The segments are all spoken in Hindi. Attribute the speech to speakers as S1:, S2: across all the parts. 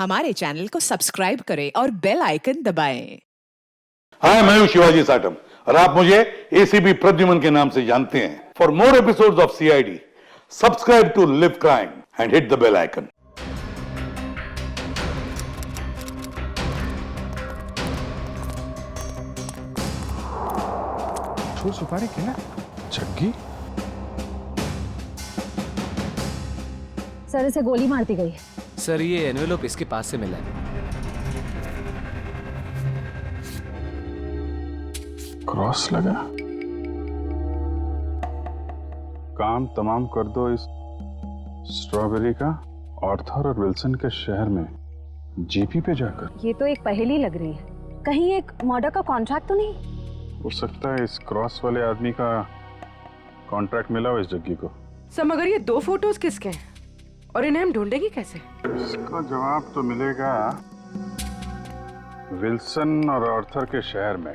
S1: हमारे चैनल को सब्सक्राइब करें और बेल आइकन दबाएं।
S2: हाय, मैं हूं शिवाजी साटम और आप मुझे एसीपी प्रद्युमन के नाम से जानते हैं। For more episodes of CID, subscribe to live crime and hit the bell icon.
S3: छो सुपारी क्या जग्गी?
S4: सर इसे गोली मार दी गई।
S5: सर ये एनवेलोप इसके पास से मिला है।
S3: क्रॉस लगा। काम तमाम कर दो इस स्ट्रॉबेरी का आर्थर और विल्सन के शहर में जीपी पे जाकर।
S4: ये तो एक पहेली लग रही है। कहीं एक मर्डर का कॉन्ट्रैक्ट तो नहीं?
S3: हो सकता है इस क्रॉस वाले आदमी का कॉन्ट्रैक्ट मिला हो इस जग्गी को।
S6: सर मगर ये दो फोटोज किसके हैं और इन्हें हम ढूंढेंगे कैसे?
S3: इसका जवाब तो मिलेगा विल्सन और आर्थर के शहर में।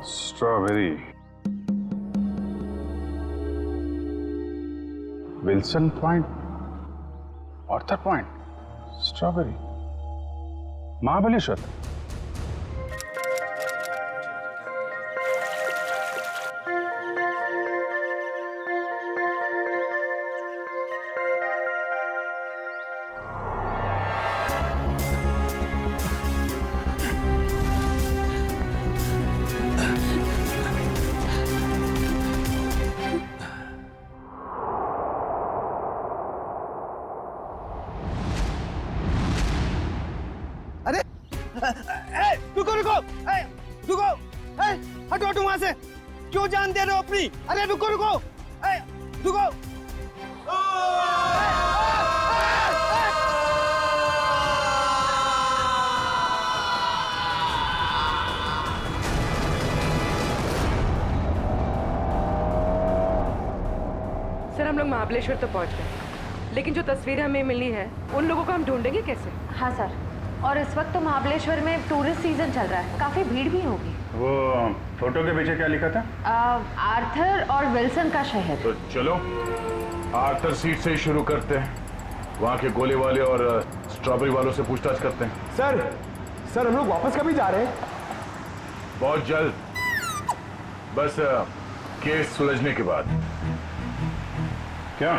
S3: Strawberry, Wilson point, Arthur point, strawberry, Mahabaleshwar.
S7: रुको रुको रुको, हटो हटो वहां से। क्यों जान दे रहे हो अपनी? अरे रुको रुको रुको।
S6: सर हम लोग महाबलेश्वर तो पहुंच गए, लेकिन जो तस्वीर हमें मिली है उन लोगों को हम ढूंढेंगे कैसे?
S4: हाँ सर, और इस वक्त तो महाबलेश्वर में टूरिस्ट सीजन चल रहा है, काफी भीड़ भी होगी।
S3: वो फोटो के पीछे क्या लिखा था?
S4: आर्थर और विल्सन का शहर।
S8: तो चलो आर्थर सीट से ही शुरू करते हैं। वहाँ के गोले वाले और स्ट्रॉबेरी वालों से पूछताछ करते हैं।
S7: सर हम लोग वापस कभी जा रहे हैं?
S8: बहुत जल्द, बस केस सुलझने के बाद।
S3: क्या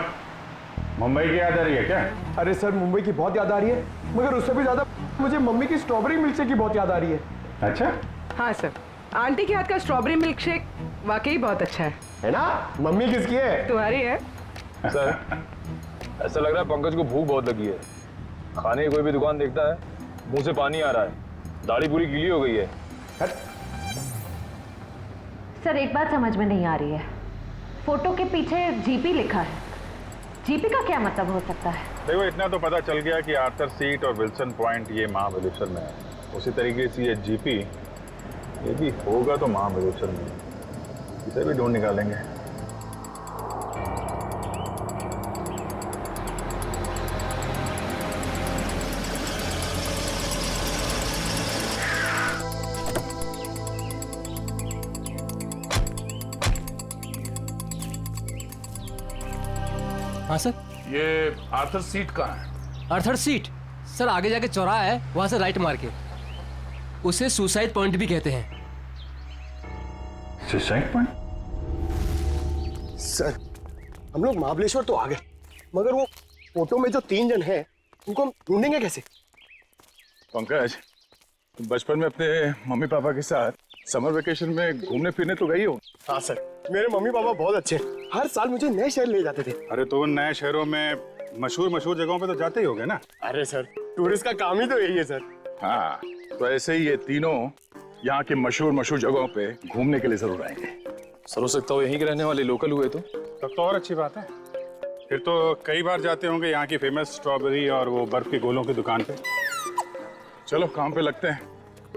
S3: मुंबई की याद आ रही है क्या?
S7: अरे सर मुंबई की बहुत याद आ रही है, मगर उससे भी ज्यादा मुझे मम्मी की स्ट्रॉबेरी मिल्कशेक की बहुत याद आ रही है।
S3: अच्छा,
S6: हाँ सर, आंटी के हाथ का स्ट्रॉबेरी मिल्क शेक वाकई बहुत अच्छा है
S7: ना? मम्मी किसकी है?
S6: तुम्हारी है।
S9: सर ऐसा लग रहा है पंकज को भूख बहुत लगी है। खाने की कोई भी दुकान देखता है मुंह से पानी आ रहा है, दाढ़ी पूरी गीली हो गई है।
S4: सर एक बात समझ में नहीं आ रही है, फोटो के पीछे जीपी लिखा है। जीपी का क्या मतलब हो सकता है?
S3: देखो इतना तो पता चल गया कि आर्थर सीट और विल्सन पॉइंट ये महाबलेश्वर में है। उसी तरीके से ये जीपी ये भी होगा तो महाबलेश्वर में, इसे भी ढूंढ निकालेंगे।
S5: हाँ सर।
S8: ये आर्थर सीट कहाँ है?
S5: आर्थर सीट सर आगे जाके चौराहा है, वहां से राइट मार के। उसे सुसाइड पॉइंट भी कहते हैं।
S3: Suicide point?
S7: सर हम लोग महाबलेश्वर तो आ गए, मगर वो फोटो में जो 3 जन हैं उनको हम ढूंढेंगे कैसे?
S3: पंकज, तुम बचपन में अपने मम्मी पापा के साथ समर वेकेशन में घूमने फिरने तो गई हो?
S7: हाँ सर, मेरे मम्मी पापा बहुत अच्छे हैं, हर साल मुझे नए शहर ले जाते थे।
S3: अरे तो उन नए शहरों में मशहूर जगहों पे तो जाते ही होगे ना?
S7: अरे सर टूरिस्ट का काम ही तो यही है सर।
S3: हाँ, तो ऐसे ही ये तीनों यहाँ के मशहूर जगहों पे घूमने के लिए जरूर आएंगे।
S9: सर हो सकता हो यहीं के रहने वाले लोकल हुए तो।
S3: तब तो और अच्छी बात है, फिर तो कई बार जाते होंगे यहाँ की फेमस स्ट्रॉबेरी और वो बर्फ के गोलों की दुकान पे। चलो काम पे लगते हैं,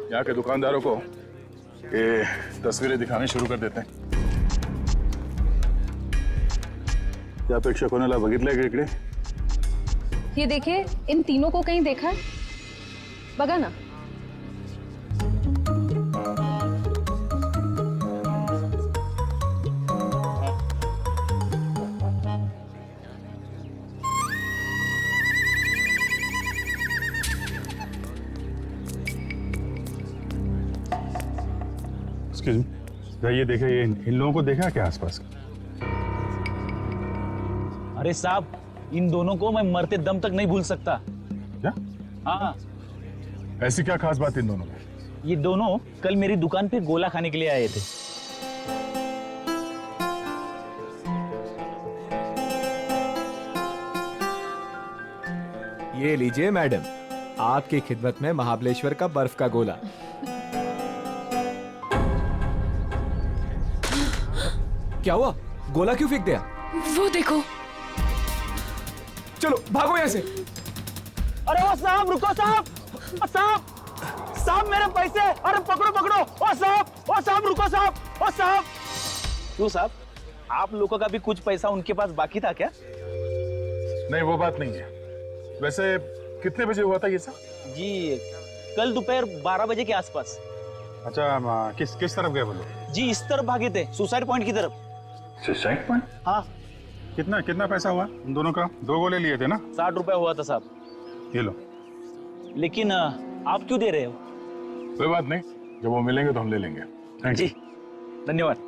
S3: यहाँ के दुकानदारों को ये तस्वीरें दिखानी शुरू कर देते हैं। क्या अपेक्षा कोणाला बघितलंय का इकडे?
S4: ये देखिए, इन तीनों को कहीं देखा है? बघा ना।
S3: एक्सक्यूज मी, ये देखे, ये इन लोगों को देखा क्या आसपास?
S10: अरे साहब, इन दोनों को मैं मरते दम तक नहीं भूल सकता।
S3: क्या?
S10: हाँ,
S3: ऐसी क्या खास बात इन दोनों में?
S10: ये दोनों कल मेरी दुकान पे गोला खाने के लिए आए थे।
S11: ये लीजिए मैडम, आपकी खिदमत में महाबलेश्वर का बर्फ का गोला। क्या हुआ? गोला क्यों फेंक दिया?
S6: वो देखो।
S11: चलो भागो यहाँ से।
S7: अरे वो साहब, रुको साहब, साहब, साहब मेरे पैसे, अरे पकड़ो पकड़ो, ओ साहब रुको साहब, ओ साहब।
S10: क्यों साहब, आप लोगों का भी कुछ पैसा उनके पास बाकी था क्या?
S3: नहीं, वो बात नहीं है। वैसे कितने बजे हुआ था ये सब?
S10: जी कल दोपहर 12 बजे के आसपास।
S3: अच्छा, किस तरफ गए वो लोग?
S10: जी इस तरफ भागे थे, सुसाइड पॉइंट की तरफ।
S3: Suicide point?
S10: हाँ।
S3: कितना पैसा हुआ उन दोनों का? 2 गोले लिए थे ना?
S10: 60 रुपए हुआ था साहब।
S3: ये लो।
S10: लेकिन आप क्यों दे रहे हो?
S3: कोई बात नहीं, जब वो मिलेंगे तो हम ले लेंगे। Thank you.
S10: जी धन्यवाद।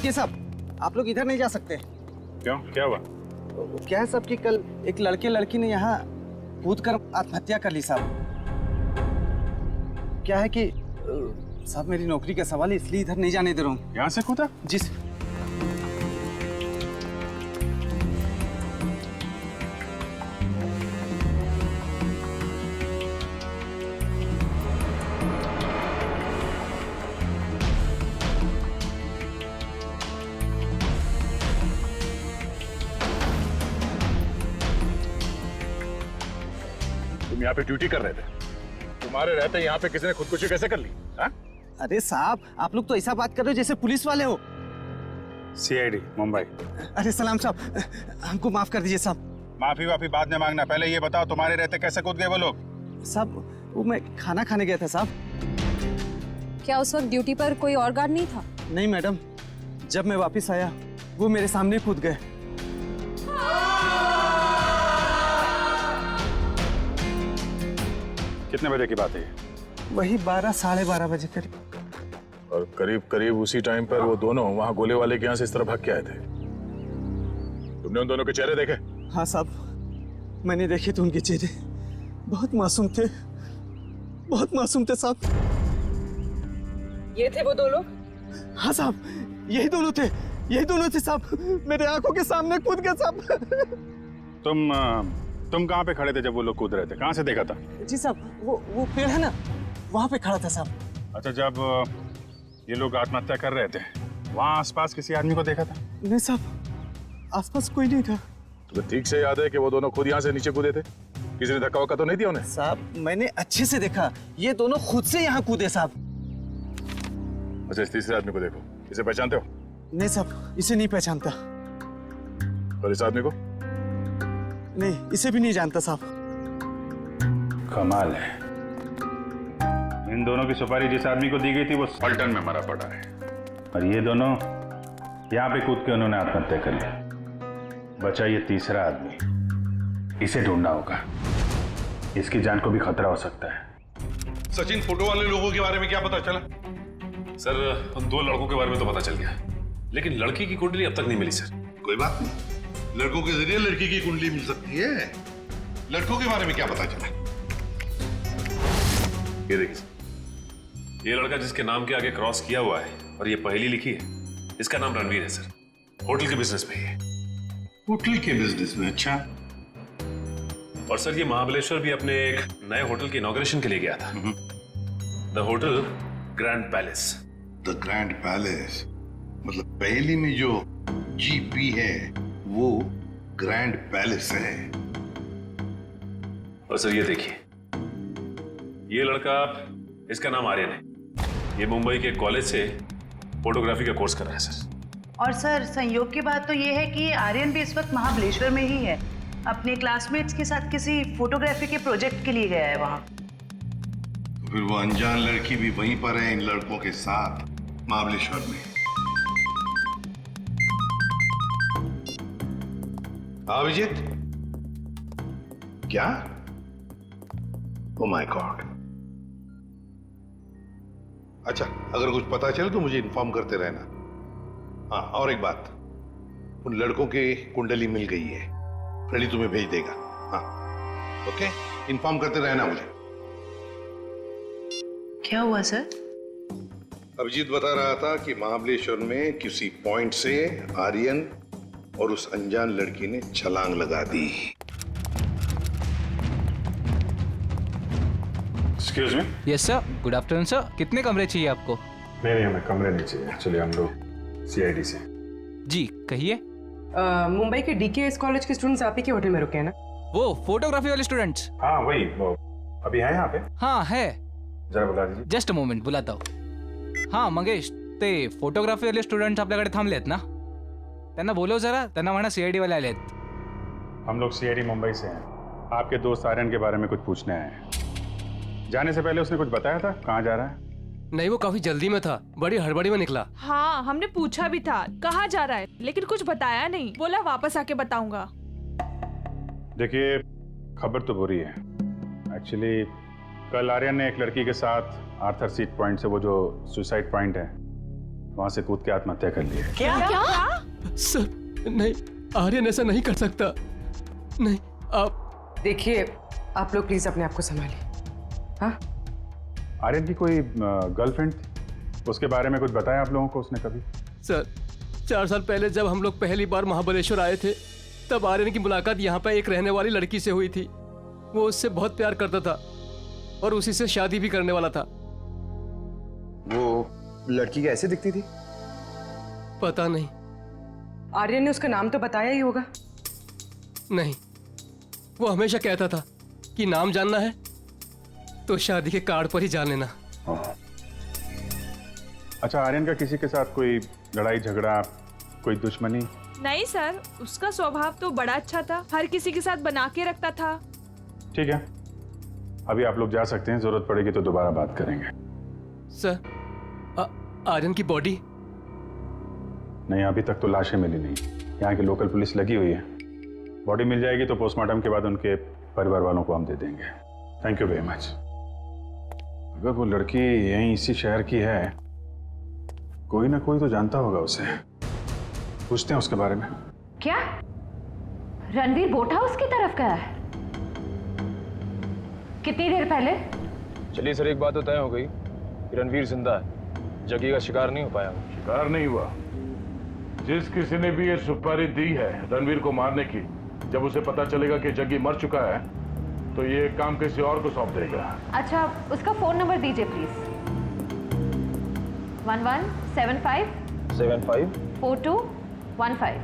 S7: ये साहब, आप लोग इधर नहीं जा सकते।
S3: क्यों, क्या हुआ?
S7: क्या है साहब कि कल एक लड़की ने यहाँ कूद कर आत्महत्या कर ली साहब। क्या है कि साहब मेरी नौकरी का सवाल है, इसलिए इधर नहीं जाने दे रहा हूँ।
S3: यहाँ से कूदा?
S7: जी
S3: तुम यहाँ पे ड्यूटी कर रहे थे, तुम्हारे रहते यहाँ पे किसी ने खुदकुशी कैसे कर ली? हाँ?
S7: अरे साहब, आप लोग तो ऐसा बात कर रहे हो जैसे पुलिस वाले हो।
S3: CID मुंबई।
S7: अरे सलाम साहब, हमको माफ कर दीजिए साहब।
S3: माफी बाद में मांगना, पहले ये बताओ तुम्हारे रहते कैसे कूद गए वो लोग?
S7: साहब वो मैं खाना खाने गया था साहब।
S12: क्या उस वक्त ड्यूटी पर कोई और गार्ड नहीं था?
S7: नहीं मैडम, जब मैं वापस आया वो मेरे सामने कूद गए।
S3: कितने बजे की बात है ये?
S7: वही 12 साढ़े 12 बजे करीब।
S3: और करीब उसी टाइम पर वो दोनों वहाँ गोले वाले के यहाँ से इस तरह भाग के आए थे। तुमने उन दोनों के चेहरे देखे?
S7: हाँ साहब, मैंने देखे थे उनके चेहरे, बहुत मासूम थे, बहुत मासूम थे साहब।
S6: ये थे वो दो लोग?
S7: हाँ साहब, यही दोनों थे साहब, मेरे आंखों के सामने कूद गए साहब।
S3: तुम कहाँ पे खड़े थे जब वो लोग कूद रहे थे? कहाँ से देखा था?
S7: जी साहब, वो पेड़ है ना, वहाँ पे खड़ा था साहब।
S3: अच्छा, जब ये लोग आत्महत्या कर रहे थे वहाँ आसपास किसी आदमी को देखा था?
S7: नहीं साहब, आसपास कोई नहीं था।
S3: तुम्हें ठीक से याद है कि वो दोनों खुद यहाँ से नीचे कूदे थे? किसी ने धक्का वक्का तो नहीं दिया उन्हें?
S7: साहब मैंने अच्छे से देखा, ये दोनों खुद से यहाँ कूदे साहब।
S3: अच्छा, इस तीसरे आदमी को देखो, इसे पहचानते हो?
S7: नहीं साहब, इसे नहीं पहचानता।
S3: और इस आदमी को?
S7: नहीं, इसे भी नहीं जानता साहब।
S3: कमाल है, इन दोनों की सुपारी जिस आदमी को दी गई थी वो पलटन में मरा पड़ा है, और ये दोनों यहाँ पे कूद के उन्होंने आत्महत्या कर ली। बचा ये तीसरा आदमी, इसे ढूंढना होगा, इसकी जान को भी खतरा हो सकता है।
S2: सचिन, फोटो वाले लोगों के बारे में क्या पता चला?
S9: सर, उन 2 लड़कों के बारे में तो पता चल गया, लेकिन लड़की की कुंडली अब तक नहीं मिली सर।
S2: कोई बात नहीं, लड़कों के जरिए लड़की की कुंडली मिल सकती है। लड़कों के बारे में क्या पता चला?
S9: ये देखिए सर, ये लड़का जिसके नाम के आगे क्रॉस किया हुआ है और ये पहेली लिखी है, इसका नाम रणवीर है सर। होटल के बिजनेस में है।
S2: होटल के बिजनेस में? अच्छा।
S9: और सर ये महाबलेश्वर भी अपने एक नए होटल के इनॉग्रेशन के लिए गया था। The hotel grand palace.
S2: The grand palace मतलब पहेली में जो GP है वो ग्रैंड पैलेस है।
S9: और सर ये देखिए, ये लड़का, इसका नाम आर्यन है, ये मुंबई के कॉलेज से फोटोग्राफी का कोर्स कर रहा है सर।
S13: और सर संयोग की बात तो ये है कि आर्यन भी इस वक्त महाबलेश्वर में ही है। अपने क्लासमेट्स के साथ किसी फोटोग्राफी के प्रोजेक्ट के लिए गया है वहाँ।
S14: तो फिर वो अनजान लड़की भी वहीं पर है इन लड़कों के साथ महाबलेश्वर में। अभिजीत, क्या? Oh my God. अच्छा, अगर कुछ पता चले तो मुझे इन्फॉर्म करते रहना। हाँ, और एक बात, उन लड़कों की कुंडली मिल गई है, फ्रेडी तुम्हें भेज देगा। हाँ, ओके, इन्फॉर्म करते रहना मुझे।
S13: क्या हुआ सर?
S14: अभिजीत बता रहा था कि महाबलेश्वर में किसी पॉइंट से आर्यन और उस अनजान लड़की ने छलांग लगा दी।
S3: Excuse me.
S5: Yes sir, good afternoon sir. कितने कमरे चाहिए आपको?
S3: नहीं, हमें कमरे नहीं चाहिए। एक्चुअली हम लोग सीआईडी से।
S5: जी कहिए।
S6: मुंबई के डीकेएस कॉलेज के स्टूडेंट्स आप ही के होटल में रुके हैं ना?
S5: वो फोटोग्राफी वाले स्टूडेंट्स?
S3: हाँ वही, वो अभी है यहाँ पे?
S5: हाँ है।
S3: जरा बुला दीजिए।
S5: जस्ट अ मोमेंट, बुलाता हूँ। हाँ मंगेश, ते फोटोग्राफी वाले स्टुडंट्स आपल्याकडे थांबलेत ना? त्यांना बोलव जरा, त्यांना म्हणा सीआईडी वाले आलेत।
S3: हम लोग सीआईडी मुंबई से हैं। आपके दोस्त आर्यन के बारे में कुछ पूछने आए हैं। जाने से पहले उसने कुछ बताया था कहाँ जा रहा है?
S5: नहीं, वो काफी जल्दी में था, बड़ी हड़बड़ी में निकला।
S15: हाँ, हमने पूछा भी था कहाँ जा रहा है, लेकिन कुछ बताया नहीं। बोला वापस आके बताऊंगा।
S3: देखिए, खबर तो बुरी है। एक्चुअली कल आर्यन ने एक लड़की के साथ आर्थर सीट पॉइंट से, वो जो सुसाइड पॉइंट है, वहां से कूद के आत्महत्या कर ली है।
S5: क्या? सर नहीं, आर्यन ऐसा नहीं कर सकता। नहीं, आप
S6: देखिए, आप लोग प्लीज अपने आप को संभालिए। हाँ?
S3: आर्यन की कोई गर्लफ्रेंड थी, उसके बारे में कुछ बताया आप लोगों को उसने कभी?
S5: सर, 4 साल पहले जब हम लोग पहली बार महाबलेश्वर आए थे, तब आर्यन की मुलाकात यहाँ पे एक रहने वाली लड़की से हुई थी। वो उससे बहुत प्यार करता था और उसी से शादी भी करने वाला था।
S16: वो लड़की कैसे दिखती थी?
S5: पता नहीं।
S6: आर्यन ने उसका नाम तो बताया ही होगा।
S5: नहीं, वो हमेशा कहता था कि नाम जानना है तो शादी के कार्ड पर ही जान लेना।
S3: अच्छा, आर्यन का किसी के साथ कोई लड़ाई झगड़ा, कोई दुश्मनी?
S15: नहीं सर, उसका स्वभाव तो बड़ा अच्छा था, हर किसी के साथ बना के रखता था।
S3: ठीक है, अभी आप लोग जा सकते हैं, जरूरत पड़ेगी तो दोबारा बात करेंगे।
S5: सर, आर्यन की बॉडी?
S3: नहीं, अभी तक तो लाशें मिली नहीं। यहाँ की लोकल पुलिस लगी हुई है। बॉडी मिल जाएगी तो पोस्टमार्टम के बाद उनके परिवार वालों को हम दे देंगे। Thank you very much. अगर वो लड़की यहीं इसी शहर की है, कोई ना कोई तो जानता होगा उसे। पूछते हैं उसके बारे में।
S4: क्या रणवीर बोट हाउस की तरफ गया है? कितनी देर पहले?
S9: चलिए सर, एक बात तो तय हो गई कि रणवीर जिंदा है, जग्गी का शिकार नहीं हो पाया।
S8: शिकार नहीं हुआ। जिस किसी ने भी ये सुपारी दी है रणवीर को मारने की, जब उसे पता चलेगा कि जग्गी मर चुका है, तो ये काम किसी और को सौंप देगा।
S4: अच्छा, उसका फोन नंबर दीजिए प्लीज। 1175 4215।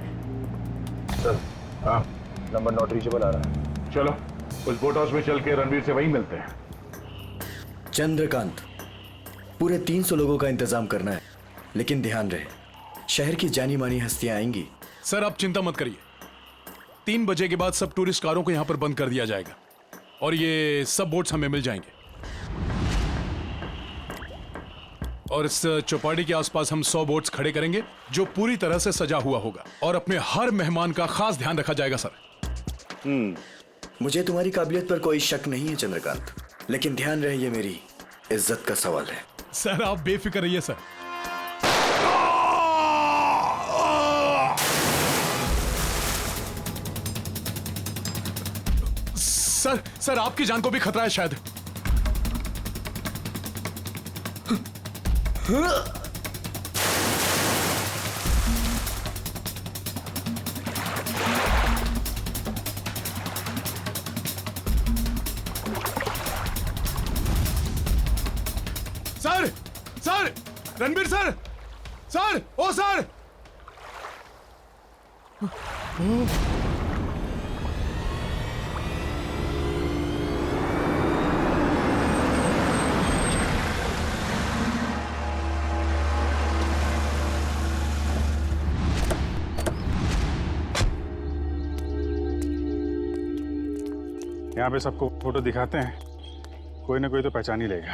S9: सर, हाँ, नंबर नॉट रीचेबल आ रहा है।
S8: चलो उस बोट हाउस में चल के रणवीर से वहीं मिलते हैं।
S16: चंद्रकांत, पूरे 300 लोगों का इंतजाम करना है, लेकिन ध्यान रहे शहर की जानी मानी हस्तियां आएंगी।
S17: सर आप चिंता मत करिए, 3 बजे के बाद सब टूरिस्ट कारों को यहाँ पर बंद कर दिया जाएगा और ये सब बोट्स हमें मिल जाएंगे। और इस चौपाटी के आसपास हम 100 बोट्स खड़े करेंगे जो पूरी तरह से सजा हुआ होगा और अपने हर मेहमान का खास ध्यान रखा जाएगा सर।
S16: मुझे तुम्हारी काबिलियत पर कोई शक नहीं है चंद्रकांत, लेकिन ध्यान रहे ये मेरी इज्जत का सवाल है।
S17: सर आप बेफिक्र रहिए सर। सर आपकी जान को भी खतरा है शायद। सर रणबीर सर, ओ सर।
S3: यहाँ पे सबको फोटो दिखाते हैं, कोई ना कोई तो पहचान ही लेगा।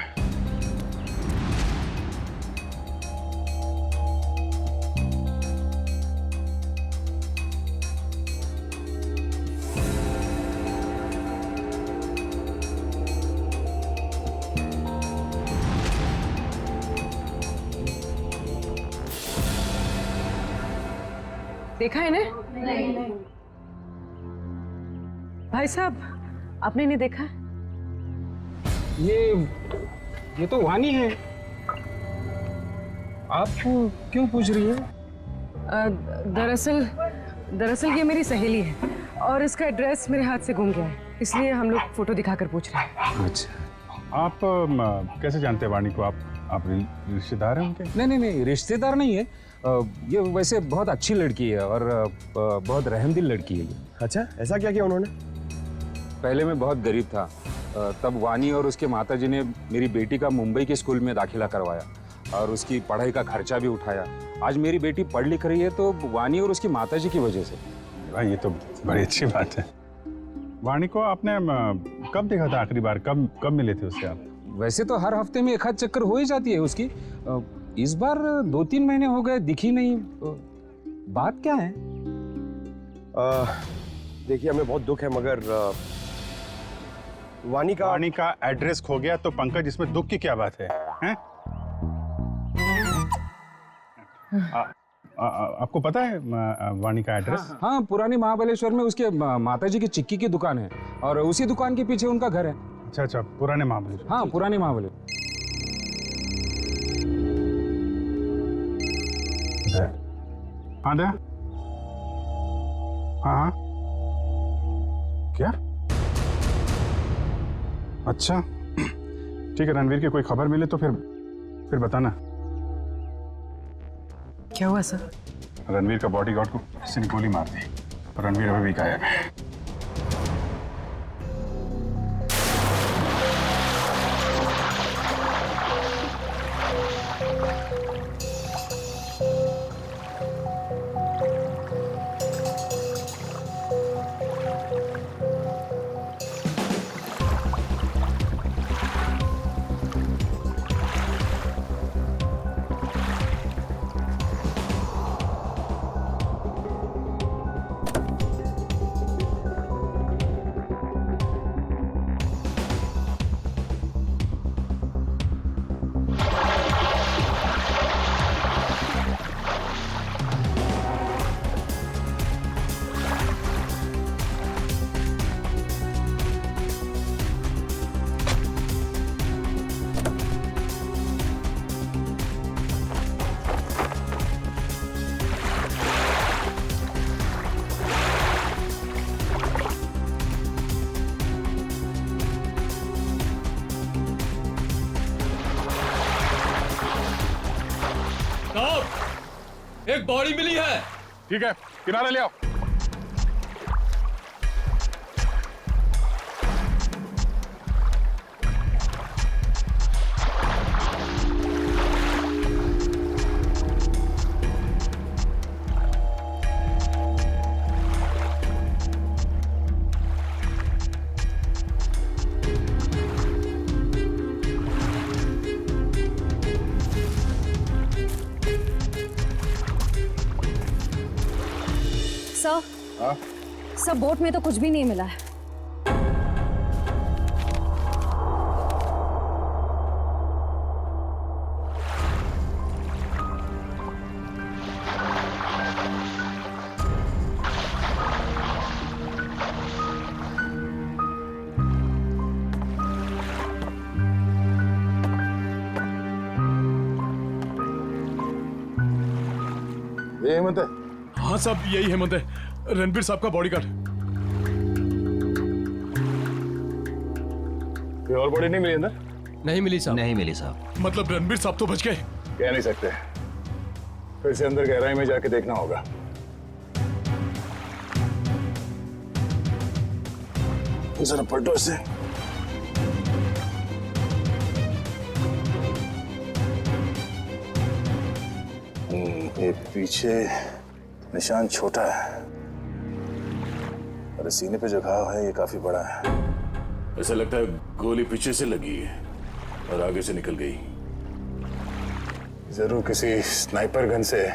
S6: देखा है इन्हें? नहीं। भाई साहब, आपने नहीं देखा?
S18: ये तो वानी है। आप क्यों पूछ रही है?
S6: दरअसल ये मेरी सहेली है और इसका एड्रेस मेरे हाथ से गुम गया है, इसलिए हम लोग फोटो दिखाकर पूछ रहे हैं।
S3: अच्छा, आप कैसे जानते हैं वाणी को? आप रिश्तेदार हैं उनके?
S18: नहीं, रिश्तेदार नहीं है। ये वैसे बहुत अच्छी लड़की है और बहुत रहमदिल लड़की है ये।
S19: अच्छा, ऐसा क्या किया उन्होंने?
S18: पहले मैं बहुत गरीब था, तब वानी और उसके माताजी ने मेरी बेटी का मुंबई के स्कूल में दाखिला करवाया और उसकी पढ़ाई का खर्चा भी उठाया। आज मेरी बेटी पढ़ लिख रही है तो वानी और उसकी माताजी की वजह से।
S3: भाई ये तो बड़ी अच्छी बात है। वाणी को आपने कब देखा था आखिरी बार? कब मिले थे उससे आप?
S18: वैसे तो हर हफ्ते में एक आध चक्कर हो ही जाती है उसकी। इस बार 2-3 महीने हो गए, दिखी नहीं। बात क्या है?
S19: देखिए, हमें बहुत दुख है, मगर वानी का
S3: एड्रेस खो गया तो पंकज, इसमें दुख की क्या बात है? हैं? आपको पता है वाणी का एड्रेस?
S18: हाँ, पुरानी महाबलेश्वर में उसके माताजी की चिक्की की दुकान है और उसी दुकान के पीछे उनका घर है।
S3: अच्छा, पुराने महाबलेश्वर।
S18: हाँ, पुराने महाबलेश्वर।
S3: हाँ दया, हाँ क्या? अच्छा ठीक है, रणवीर की कोई खबर मिले तो फिर बताना।
S6: क्या हुआ सर?
S3: रणवीर का बॉडीगार्ड को किसी ने गोली मार दी और रणवीर अभी भी गायब है।
S5: एक बॉडी मिली है।
S3: ठीक है, किनारे ले आओ।
S12: सर, बोट में तो कुछ भी नहीं मिला है।
S3: ये हेमंत है?
S17: हाँ साहब, यही हेमंत है, रणबीर साहब का बॉडीगार्ड।
S3: कोई और बॉडी नहीं मिली अंदर?
S5: नहीं मिली साहब।
S20: नहीं मिली साहब।
S17: मतलब रणबीर साहब तो बच गए?
S3: कह नहीं सकते, फिर से अंदर गहराई में जाके देखना होगा। जरा पलटो इसे।
S14: ये पीछे निशान छोटा है और सीने पे जो घाव है ये काफी बड़ा है।
S8: ऐसा लगता है गोली पीछे से लगी है और आगे से निकल गई।
S3: जरूर किसी स्नाइपर गन से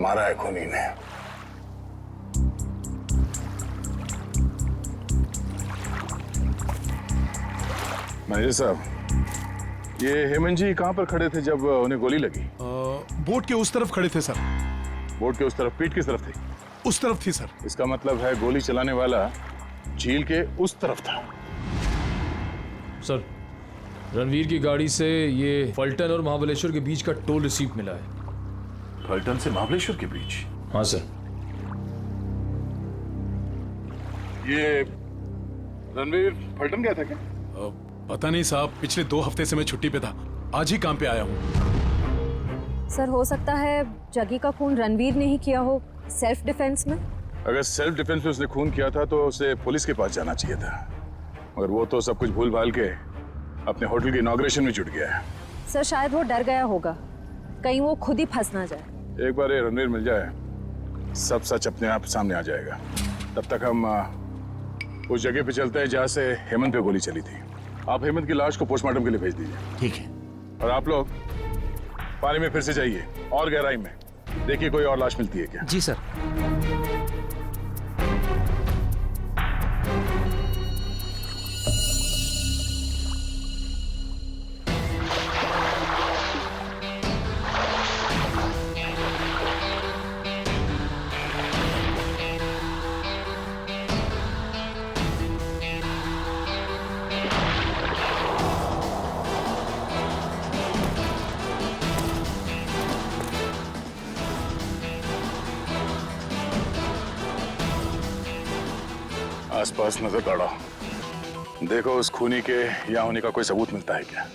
S3: मारा है खूनी ने। मैनेजर साहब, ये हेमंत जी कहाँ पर खड़े थे जब उन्हें गोली लगी?
S17: बोट के उस तरफ खड़े थे सर।
S3: बोट के उस तरफ, पीठ किस तरफ थी?
S17: उस तरफ थी सर।
S3: इसका मतलब है गोली चलाने वाला झील के उस तरफ था।
S9: सर, रणवीर की गाड़ी से ये फलटन और महाबलेश्वर के बीच का टोल रिसीप्ट मिला है।
S8: फलटन से महाबलेश्वर के बीच?
S9: हाँ सर।
S3: ये रणवीर फलटन गया था क्या?
S17: पता नहीं साहब, पिछले 2 हफ्ते से मैं छुट्टी पे था, आज ही काम पे आया हूँ।
S12: सर, हो सकता है जगी का खून रणवीर ने ही किया हो, सेल्फ डिफेंस में।
S3: अगर सेल्फ डिफेंस में उसने खून किया था तो उसे पुलिस के पास जाना चाहिए था, मगर वो तो सब कुछ भूल भाल के अपने होटल की इनॉग्रेशन में जुट गया है।
S12: सर, शायद वो डर गया होगा, कहीं वो खुद ही फंस ना जाए।
S3: एक बार ये रणवीर मिल जाए, सब सच अपने आप सामने आ जाएगा। तब तक हम उस जगह पे चलते हैं जहाँ से हेमंत पे गोली चली थी। आप हेमंत की लाश को पोस्टमार्टम के लिए भेज दीजिए।
S2: ठीक है।
S3: और आप लोग पानी में फिर से जाइए और गहराई में, देखिए कोई और लाश मिलती है क्या।
S5: जी सर।
S3: आसपास नजर दौड़ाओ, देखो उस खूनी के यहाँ होने का कोई सबूत मिलता है क्या।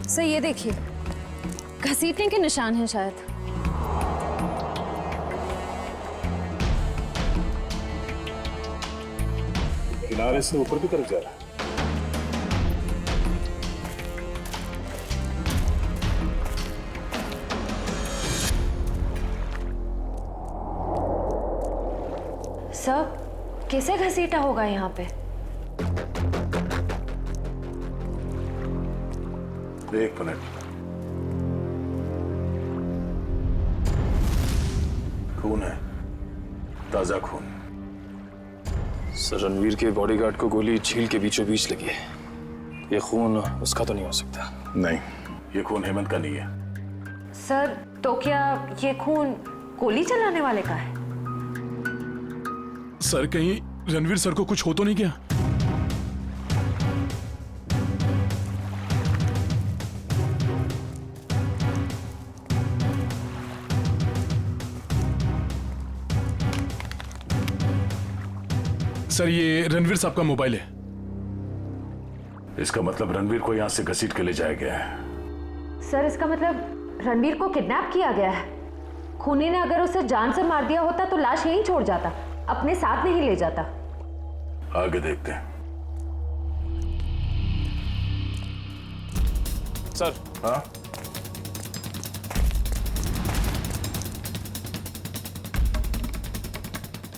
S12: सर, ये देखिए, घसीटने के निशान हैं शायद।
S3: किनारे से ऊपर की तरफ जा रहा है।
S4: सर, कैसे घसीटा होगा यहाँ पे?
S3: एक मिनट, खून है, ताजा खून।
S9: सर, रणवीर के बॉडीगार्ड को गोली झील के बीचों बीच लगी है। ये खून उसका तो नहीं हो सकता।
S3: नहीं, ये खून हेमंत का नहीं है।
S4: सर, तो क्या ये खून गोली चलाने वाले का है?
S17: सर, कहीं रणवीर सर को कुछ हो तो नहीं गया? सर, ये रणवीर साहब का मोबाइल है।
S8: इसका मतलब रणवीर को यहाँ से घसीट के ले जाया गया है।
S4: सर, इसका मतलब रणवीर को किडनैप किया गया है। खूनी ने अगर उसे जान से मार दिया होता तो लाश यहीं छोड़ जाता, अपने साथ नहीं ले जाता।
S8: आगे देखते हैं।
S9: सर।
S3: हाँ?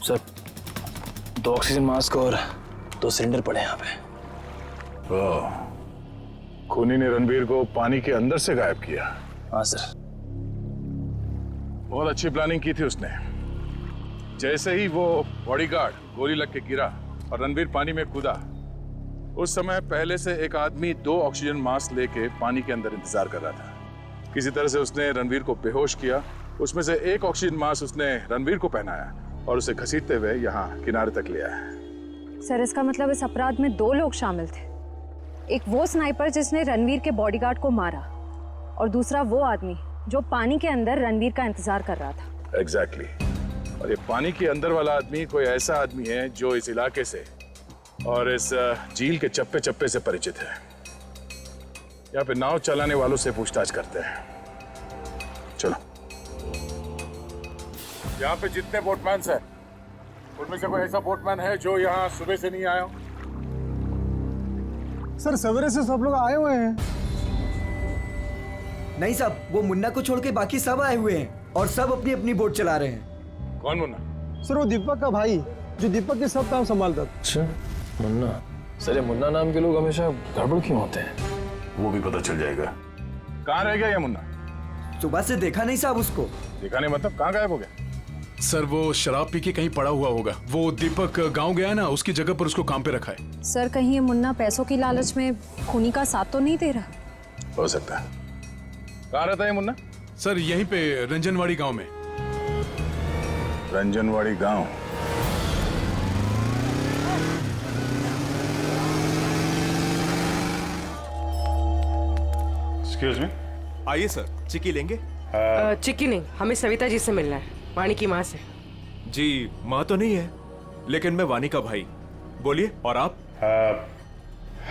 S9: सर, 2 ऑक्सीजन मास्क और 2 सिलेंडर पड़े यहाँ पे।
S3: खूनी ने रणवीर को पानी के अंदर से गायब किया।
S9: हाँ सर।
S3: बहुत अच्छी प्लानिंग की थी उसने। जैसे ही वो बॉडीगार्ड गोली लग के गिरा और रणवीर पानी में कूदा, उस समय पहले से एक आदमी 2 ऑक्सीजन मास्क लेके पानी के अंदर इंतजार कर रहा था। किसी तरह से उसने रणवीर को बेहोश किया। उसमें से एक ऑक्सीजन मास्क उसने रणवीर को पहनाया और उसे घसीटते हुए यहाँ किनारे तक ले आया।
S12: सर, इसका मतलब इस अपराध में 2 लोग शामिल थे। एक वो स्नाइपर जिसने रणवीर के बॉडीगार्ड को मारा और दूसरा वो आदमी जो पानी के अंदर रणवीर का इंतजार कर रहा था।
S3: एग्जैक्टली। और ये पानी के अंदर वाला आदमी कोई ऐसा आदमी है जो इस इलाके से और इस झील के चप्पे चप्पे से परिचित है। यहाँ पे नाव चलाने वालों से पूछताछ करते हैं। चलो। यहाँ पे जितने बोटमैन हैं, उनमें से कोई ऐसा बोटमैन है जो यहाँ सुबह से नहीं आया हो?
S7: सर सवेरे से सब लोग आए हुए हैं।
S16: नहीं साहब, वो मुन्ना को छोड़ के बाकी सब आए हुए हैं और सब अपनी अपनी बोट चला रहे हैं।
S3: कौन मुन्ना?
S7: सर वो दीपक का भाई, जो दीपक के सब काम संभालता था।
S9: अच्छा, मुन्ना। सर ये मुन्ना नाम के लोग हमेशा गड़बड़ क्यों होते हैं?
S3: वो भी पता चल जाएगा। कहाँ रह गया ये मुन्ना?
S16: सुबह से देखा नहीं साहब उसको।
S3: देखा नहीं मतलब कहाँ गायब हो गया?
S17: सर वो शराब पी के कहीं पड़ा हुआ होगा। वो दीपक गांव गया ना, उसकी जगह पर उसको काम पे रखा है।
S12: सर कहीं ये मुन्ना पैसों की लालच में खूनी का साथ तो नहीं दे रहा?
S3: हो सकता है। कहाँ रहता है मुन्ना?
S17: सर यहीं पे रंजनवाड़ी गांव में।
S3: रंजनवाड़ी गांव? Excuse me.
S11: आइए सर, चिक्की लेंगे?
S6: चिक्की नहीं, हमें सविता जी से मिलना है, वाणी की माँ से।
S11: जी माँ तो नहीं है, लेकिन मैं वाणी का भाई। बोलिए। और आप?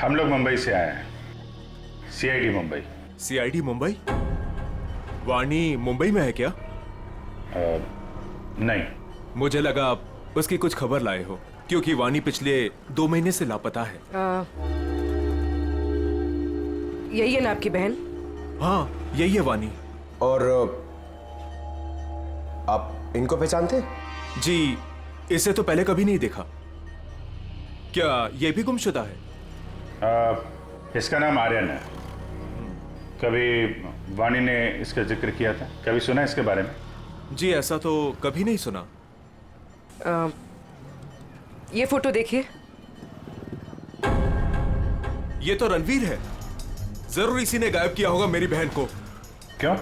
S3: हम लोग मुंबई से आए हैं, सीआईडी मुंबई।
S11: सीआईडी मुंबई? वाणी मुंबई में है क्या?
S3: नहीं।
S11: मुझे लगा आप उसकी कुछ खबर लाए हो, क्योंकि वाणी पिछले 2 महीने से लापता है।
S6: यही है ना आपकी बहन?
S11: हाँ यही है वाणी।
S19: और आप इनको पहचानते?
S11: जी इसे तो पहले कभी नहीं देखा। क्या ये भी गुमशुदा है?
S3: इसका नाम आर्यन है। कभी वाणी ने इसका जिक्र किया था? कभी सुना इसके बारे में?
S11: जी ऐसा तो कभी नहीं सुना।
S6: ये फोटो देखिए।
S11: ये तो रणवीर है। जरूर इसी ने गायब किया होगा मेरी बहन को।
S3: क्यों?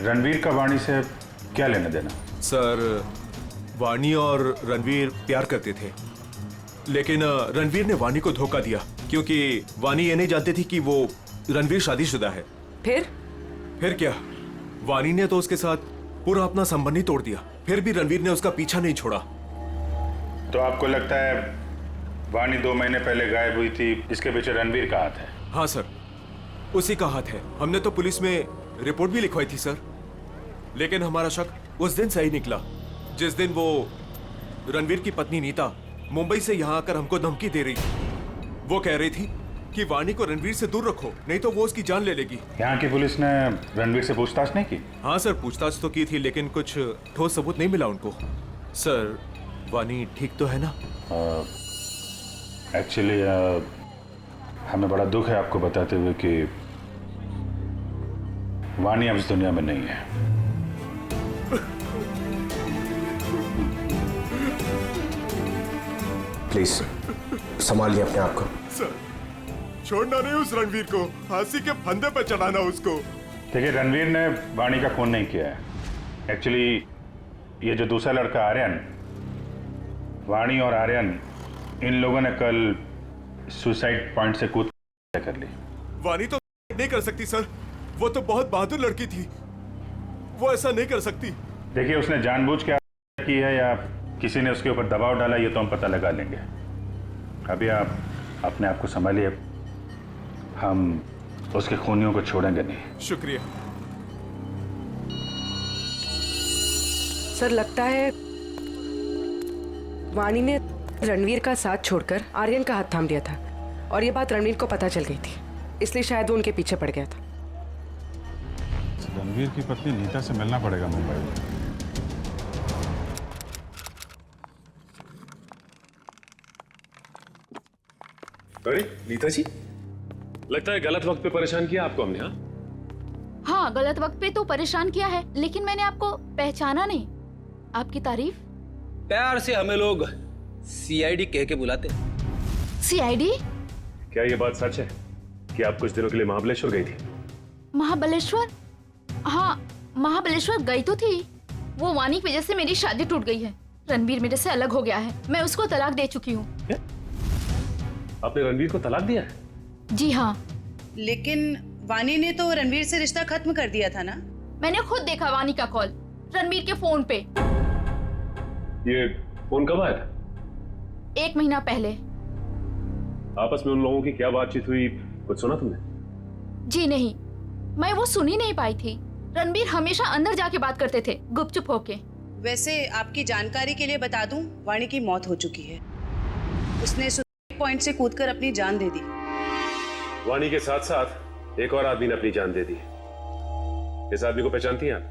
S3: रणवीर का वाणी से क्या लेना देना?
S11: सर वाणी और रणवीर प्यार करते थे, लेकिन रणवीर ने वाणी को धोखा दिया, क्योंकि वाणी ये नहीं जानती थी कि वो रणवीर शादीशुदा है।
S6: फिर
S11: क्या, वाणी ने तो उसके साथ पूरा अपना संबंध ही तोड़ दिया। फिर भी रणवीर ने उसका पीछा नहीं छोड़ा।
S3: तो आपको लगता है वाणी 2 महीने पहले गायब हुई थी, इसके पीछे रणवीर का हाथ है?
S11: हाँ सर, उसी का हाथ है। हमने तो पुलिस में रिपोर्ट भी लिखवाई थी सर, लेकिन हमारा शक उस दिन सही निकला जिस दिन वो रणवीर की पत्नी नीता मुंबई से यहाँ आकर हमको धमकी दे रही थी। वो कह रही थी कि वाणी को रणवीर से दूर रखो, नहीं तो वो उसकी जान ले लेगी।
S3: यहाँ की पुलिस ने रणवीर से पूछताछ नहीं की?
S11: हाँ सर, पूछताछ तो की थी, लेकिन कुछ ठोस सबूत नहीं मिला उनको। सर वाणी ठीक तो है ना?
S3: एक्चुअली हमें बड़ा दुख है आपको बताते हुए कि वाणी अब इस दुनिया में नहीं है।
S19: प्लीज संभालिए अपने आप को।
S11: सर छोड़ना नहीं उस रणवीर को, फांसी के फंदे पर चढ़ाना उसको।
S3: देखिए रणवीर ने वाणी का खून नहीं किया है। एक्चुअली ये जो दूसरा लड़का आर्यन, वाणी और आर्यन इन लोगों ने कल सुसाइड पॉइंट से कूद कर ली।
S11: वाणी तो नहीं कर सकती सर, वो तो बहुत बहादुर लड़की थी, वो ऐसा नहीं कर सकती।
S3: देखिए उसने जानबूझ के की है या किसी ने उसके ऊपर दबाव डाला, ये तो हम पता लगा लेंगे। अभी आप अपने आप को संभालिए, हम उसके खूनियों को छोड़ेंगे नहीं।
S11: शुक्रिया
S6: सर। लगता है वाणी ने रणवीर का साथ छोड़कर आर्यन का हाथ थाम लिया था, और ये बात रणवीर को पता चल गई थी, इसलिए शायद वो उनके पीछे पड़ गया था।
S3: रणवीर की पत्नी नीता से मिलना पड़ेगा मुंबई में।
S9: अरे नीता जी, लगता है गलत वक्त पे परेशान किया आपको हमने।
S20: हाँ गलत वक्त पे तो परेशान किया है, लेकिन मैंने आपको पहचाना नहीं। आपकी तारीफ?
S10: प्यार से हमें लोग सीआईडी कह के बुलाते।
S20: सीआईडी?
S9: क्या ये बात सच है कि आप कुछ दिनों के लिए महाबलेश्वर गई थी?
S20: महाबलेश्वर? हाँ महाबलेश्वर गई तो थी। वो वाणी की वजह से मेरी शादी टूट गई है। रणवीर मेरे से अलग हो गया है, मैं उसको तलाक दे चुकी हूँ।
S9: आपने रणवीर को तलाक दिया है?
S20: जी हाँ।
S13: लेकिन वाणी ने तो रणवीर से रिश्ता खत्म कर दिया था ना?
S20: मैंने खुद देखा वाणी का कॉल रणवीर के फोन पे।
S9: ये फोन कब आया था?
S20: 1 महीना पहले।
S9: आपस में उन लोगों की क्या बातचीत हुई, कुछ सुना तुमने?
S20: जी नहीं, मैं वो सुन ही नहीं पाई थी। रणबीर हमेशा अंदर जाके बात करते थे, गुपचुप होके।
S13: वैसे आपकी जानकारी के लिए बता दूं, वाणी की मौत हो चुकी है। उसने सुसाइड पॉइंट से कूदकर अपनी जान दे दी।
S9: वाणी के साथ साथ एक और आदमी ने अपनी जान दे दी। इस आदमी को पहचानती हैं आप?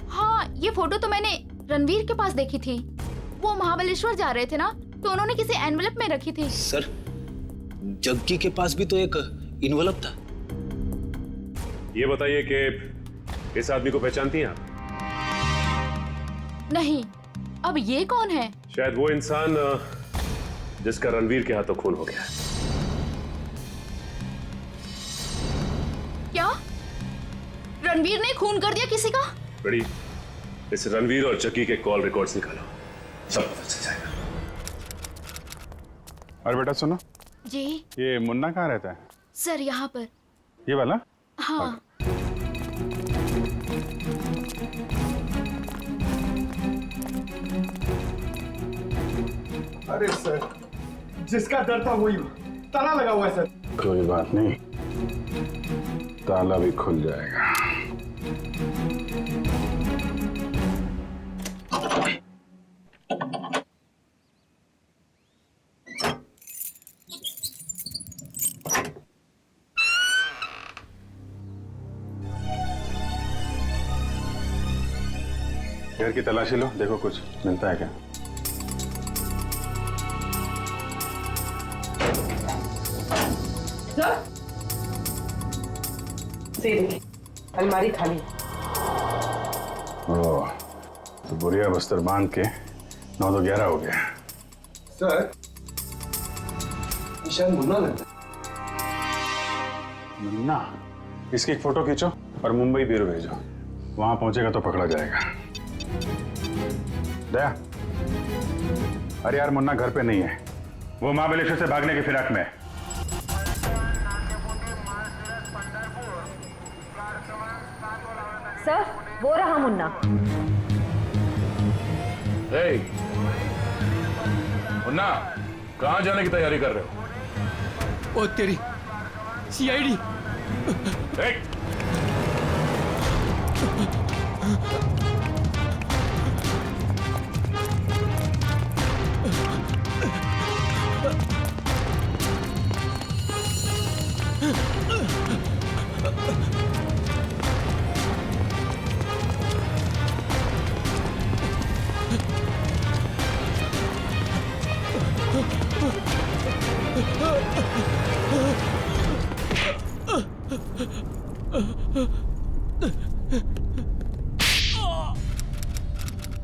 S20: हाँ, ये फोटो तो मैंने रणवीर के पास देखी थी। वो महाबलेश्वर जा रहे थे ना, तो उन्होंने किसी एनवेलप में रखी थी।
S10: सर, जग्गी के पास भी तो एक इन्वेलप था।
S9: ये बताइए कि इस आदमी को पहचानती हैं आप?
S20: नहीं। अब ये कौन है?
S9: शायद वो इंसान जिसका रणवीर के हाथों खून हो गया।
S20: क्या रणवीर ने खून कर दिया किसी का?
S9: बड़ी, इस रणवीर और जग्गी के कॉल रिकॉर्ड्स निकालो, सब पता चल जाएगा।
S3: और बेटा सुनो
S20: जी।
S3: ये मुन्ना कहाँ रहता है?
S20: सर यहाँ पर।
S3: ये वाला?
S20: हाँ।
S7: अरे सर, जिसका डर था वही ताला लगा हुआ है सर।
S3: कोई बात नहीं, ताला भी खुल जाएगा। घर की तलाशी लो, देखो कुछ मिलता है क्या।
S6: अलमारी खाली।
S3: ओह, तो बुढ़िया बस्तर बांध के 9 तो 11 हो गया।
S7: सर, शायद मुन्ना लगता है।
S3: मुन्ना? इसकी एक फोटो खींचो और मुंबई ब्यूरो भेजो, वहां पहुंचेगा तो पकड़ा जाएगा। दया, अरे यार मुन्ना घर पे नहीं है, वो महाबलेश्वर से भागने की फिराक में है।
S4: सर, वो रहा मुन्ना।
S8: मुन्ना, कहाँ जाने की तैयारी कर रहे हो?
S5: ओ तेरी सीआईडी।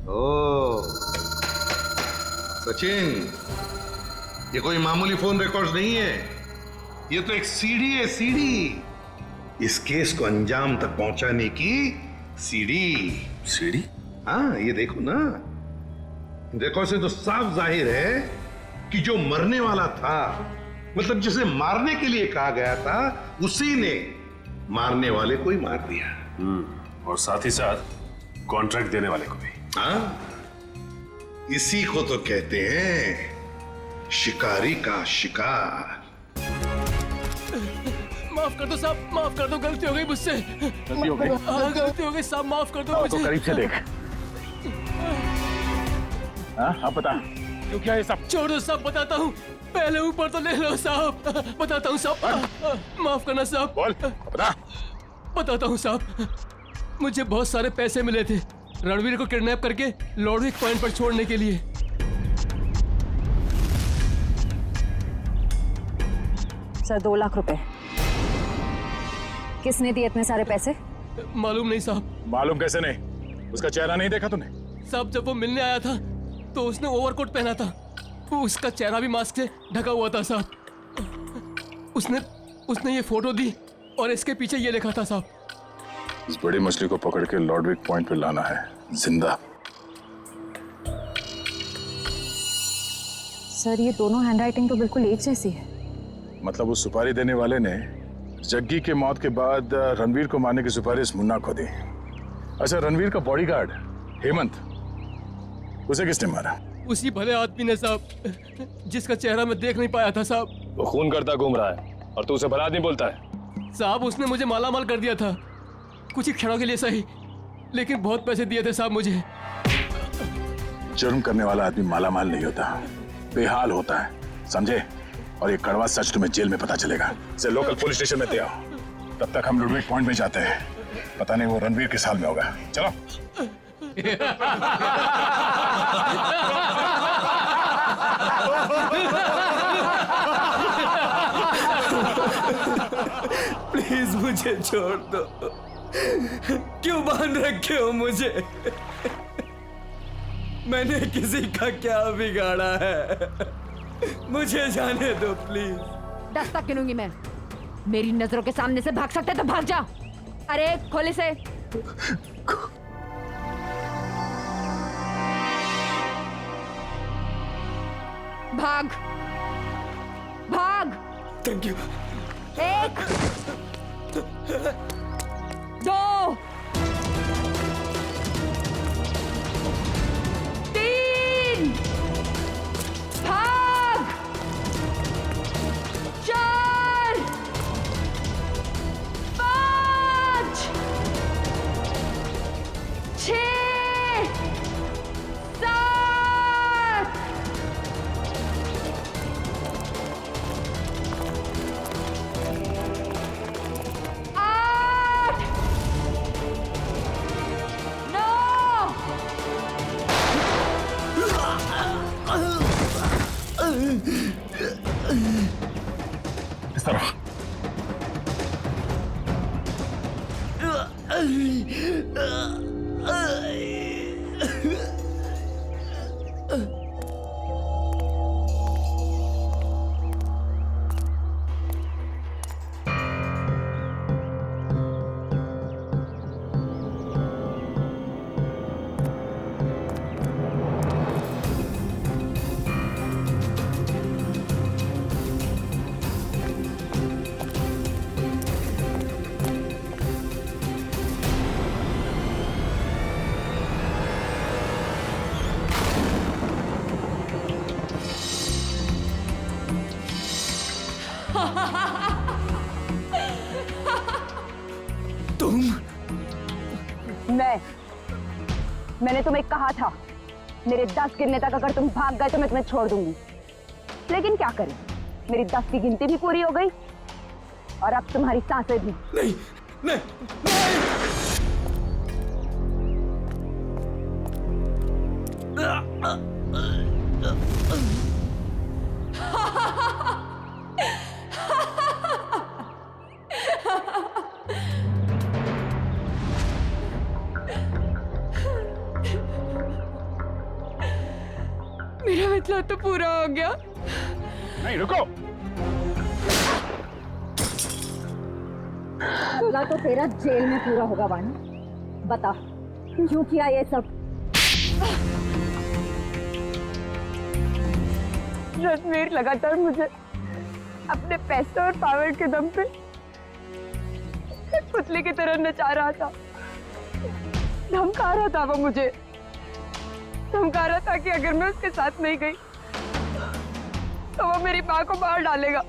S14: ओह, सचिन, ये कोई मामूली फोन रिकॉर्ड्स नहीं है, ये तो एक सीढ़ी है, सीढ़ी। इस केस को अंजाम तक पहुंचाने की सीढ़ी।
S8: सीढ़ी?
S14: हाँ, ये देखो ना, रिकॉर्ड से तो साफ जाहिर है कि जो मरने वाला था, मतलब जिसे मारने के लिए कहा गया था, उसी ने मारने वाले को ही मार दिया।
S9: और साथ ही साथ कॉन्ट्रैक्ट देने वाले को भी।
S14: हाँ, इसी को तो कहते हैं शिकारी का शिकार।
S5: माफ कर दो साहब, माफ कर दो, गलती हो गई मुझसे।
S3: गलती हो गई?
S5: हाँ, गलती हो गई साहब, माफ कर दो
S3: तो
S5: मुझे।
S3: करीब से देख। हाँ, अब बता क्यों किया ये सब?
S5: छोड़ दो साहब, बताता हूँ। पहले ऊपर तो ले लो साहब, बताता हूँ साहब। माफ करना साहब।
S3: बोल, बता।
S5: बताता हूँ साहब, मुझे बहुत सारे पैसे मिले थे रणवीर को किडनैप करके लॉर्डविक पॉइंट पर छोड़ने के लिए।
S12: सर, 2 लाख रुपए। किसने दिए इतने सारे पैसे?
S5: मालूम नहीं साहब।
S3: मालूम कैसे नहीं? उसका चेहरा नहीं देखा तूने?
S5: साहब, जब वो मिलने आया था तो उसने ओवरकोट पहना था, वो उसका चेहरा भी मास्क से ढका हुआ था साहब। उसने ये फोटो दी और इसके पीछे ये लिखा था साहब,
S3: इस बड़ी मछली को पकड़ के लॉर्डविक पॉइंट पे लाना है जिंदा।
S12: सर, ये दोनों हैंडराइटिंग तो बिल्कुल एक जैसी है।
S3: मतलब उस सुपारी देने वाले ने जग्गी के मौत के बाद रणवीर को मारने की सुपारी मुन्ना को दी। अच्छा, रणवीर का बॉडीगार्ड हेमंत, उसे किसने मारा?
S5: उसी भले आदमी ने साहब, जिसका चेहरा मैं देख नहीं पाया था साहब।
S9: वो खून करता घूम रहा है और तू उसे भला आदमी बोलता है।
S5: साहब उसने मुझे मालामाल कर दिया था, कुछ ही क्षणों के लिए सही, लेकिन बहुत पैसे दिए थे साहब मुझे।
S3: जुर्म करने वाला आदमी मालामाल नहीं होता, बेहाल होता है, समझे? और ये कड़वा सच तुम्हें जेल में पता चलेगा। से लोकल पुलिस स्टेशन में ले आओ, तब तक हम लुडविक पॉइंट में जाते हैं। पता नहीं वो रणवीर किस हाल में होगा। चलो।
S7: प्लीज मुझे छोड़ दो, क्यों बांध रखे हो मुझे? मैंने किसी का क्या बिगाड़ा है? मुझे जाने दो प्लीज।
S4: दस्तक गिनूंगी मैं। मेरी नजरों के सामने से भाग सकते तो भाग जा। अरे खोले से। भाग भाग।
S7: Thank you.
S4: 1 2 3 भाग 4 5 6 7 8
S3: इस तरफ।
S4: मैंने तुम्हें कहा था मेरे 10 गिनने तक अगर तुम भाग गए तो मैं तुम्हें छोड़ दूंगी, लेकिन क्या करें, मेरी 10 की गिनती भी पूरी हो गई और अब तुम्हारी सांसें भी।
S7: नहीं नहीं,
S15: मेरा मतलब तो पूरा हो गया।
S3: नहीं रुको।
S4: पूरा तो तेरा जेल में पूरा होगा वानी। बता क्यों किया ये सब? रणवीर लगातार मुझे अपने पैसे और पावर के दम पे एक पुतली की तरह नचा रहा था। धमका रहा था वो मुझे, धमका रहा था कि अगर मैं उसके साथ नहीं गई तो वो मेरी माँ को मार डालेगा।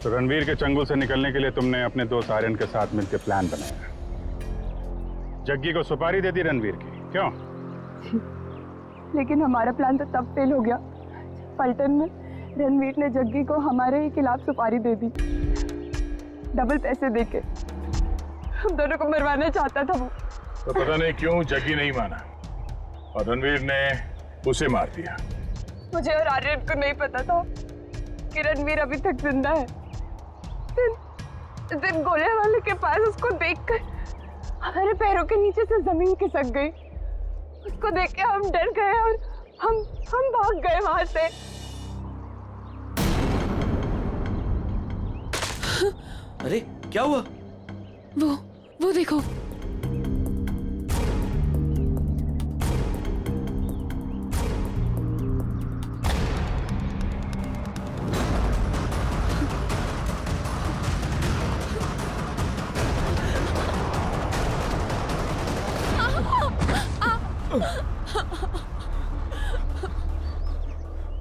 S3: तो रणवीर के चंगुल से निकलने के लिए तुमने अपने दोस्त आर्यन के साथ मिलकर प्लान बनाया। जग्गी को सुपारी दे दी रणवीर की, क्यों?
S4: लेकिन हमारा प्लान तो तब फेल हो गया पलटन में रणवीर ने जग्गी को हमारे ही खिलाफ सुपारी दे दी, डबल पैसे देके। हम दोनों को मरवाना चाहता था वो।
S3: तो पता नहीं क्यों जग्गी नहीं माना और रणवीर ने उसे मार दिया।
S4: मुझे और आर्यन को नहीं पता था कि रणवीर अभी तक जिंदा है। दिन गोले वाले के पास उसको देखकर हमारे पैरों के नीचे से जमीन खिसक गई। उसको देख के हम डर गए और हम भाग गए वहां से।
S7: अरे क्या हुआ?
S15: वो देखो।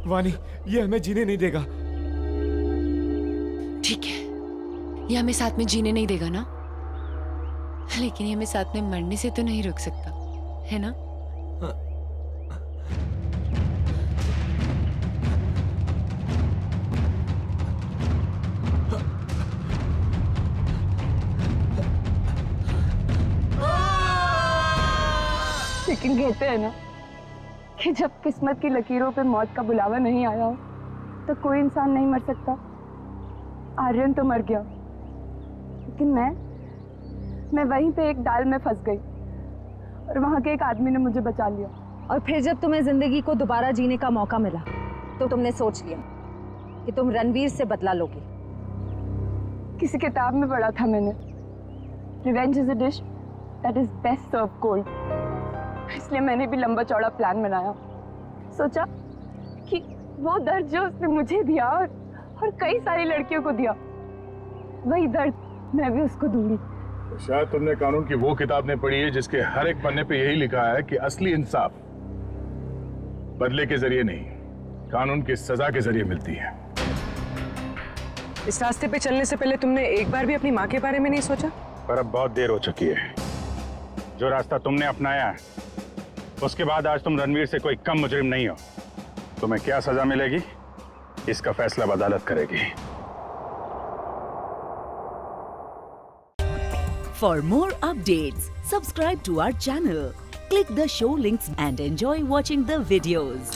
S11: वानी, ये हमें जीने नहीं देगा।
S21: ये हमें साथ में जीने नहीं देगा ना, लेकिन ये हमें साथ में मरने से तो नहीं रोक सकता, है ना?
S4: लेकिन कहते हैं ना कि जब किस्मत की लकीरों पे मौत का बुलावा नहीं आया हो तो कोई इंसान नहीं मर सकता। आर्यन तो मर गया, लेकिन मैं वहीं पे एक डाल में फंस गई और वहां के एक आदमी ने मुझे बचा लिया।
S12: और फिर जब तुम्हें जिंदगी को दोबारा जीने का मौका मिला तो तुमने सोच लिया कि तुम रणवीर से बदला लोगे।
S4: किसी किताब में पढ़ा था मैंने, revenge is a dish that is best serve cold. इसलिए मैंने भी लंबा चौड़ा प्लान बनाया। सोचा कि वो दर्द जो उसने मुझे दिया और कई सारी लड़कियों को दिया, वही दर्द मैं भी उसको दूंगी।
S3: तो शायद तुमने कानून की वो किताब ने पढ़ी है जिसके हर एक पन्ने पे यही लिखा है कि असली इंसाफ बदले के जरिए नहीं, कानून की सजा के जरिए मिलती है।
S6: इस रास्ते पे चलने से पहले तुमने एक बार भी अपनी माँ के बारे में नहीं सोचा?
S3: पर अब बहुत देर हो चुकी है। जो रास्ता तुमने अपनाया है उसके बाद आज तुम रणवीर से कोई कम मुजरिम नहीं हो। तुम्हें क्या सजा मिलेगी इसका फैसला अदालत करेगी।
S1: For more updates, subscribe to our channel, click the show links and enjoy watching the videos.